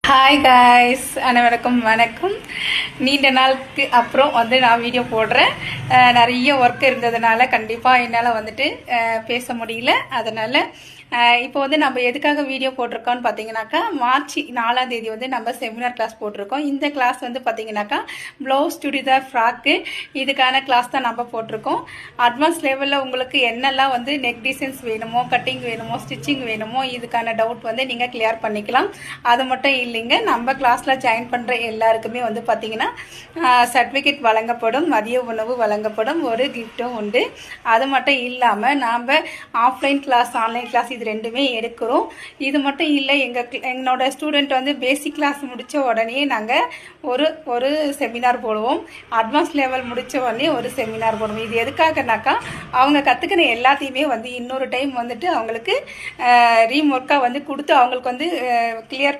Hi guys, அனைவருக்கும் வணக்கம். நீண்ட நாளுக்கு அப்புறம் நான் வீடியோ போடுறேன். நிறைய ஒர்க் இருந்ததுனால கண்டிப்பாக என்னால் பேச முடியல. அதனால் இப்போ நம்ம எதுக்காக வீடியோ போட்டிருக்கோம்னு பார்த்தீங்கன்னாக்கா, மார்ச் 4ஆம் தேதி நம்ம செமினார் கிளாஸ் போட்டிருக்கோம். இந்த கிளாஸ் பார்த்தீங்கன்னாக்கா ப்ளவுஸ், சுடிதார், ஃப்ராக்கு இதுக்கான கிளாஸ் தான் நம்ம போட்டிருக்கோம். அட்வான்ஸ் லெவலில் உங்களுக்கு என்னெல்லாம் நெக் டிசைன்ஸ் வேணுமோ, கட்டிங் வேணுமோ, ஸ்டிச்சிங் வேணுமோ இதுக்கான டவுட் நீங்கள் கிளியர் பண்ணிக்கலாம். அது மட்டும் இல்லைங்க, நம்ம கிளாஸில் ஜாயின் பண்ணுற எல்லாருக்குமே பார்த்தீங்கன்னா சர்டிஃபிகேட் வழங்கப்படும், மதிய உணவு வழங்கப்படும், ஒரு கிஃப்ட்டும் உண்டு. அது மட்டும் இல்லாமல் நாம் ஆஃப்லைன் கிளாஸ், ஆன்லைன் கிளாஸ் இது ரெண்டுமே எடுக்கிறோம். இது மட்டும் இல்லை, எங்களோட ஸ்டூடெண்ட் பேசிக் கிளாஸ் முடித்த உடனே நாங்கள் ஒரு செமினார் போடுவோம். அட்வான்ஸ் லெவல் முடித்த உடனே ஒரு செமினார் போடுவோம். இது எதுக்காகனாக்கா, அவங்க கற்றுக்கிற எல்லாத்தையுமே இன்னொரு டைம் அவங்களுக்கு ரீம் ஒர்க்காக கொடுத்து அவங்களுக்கு கிளியர்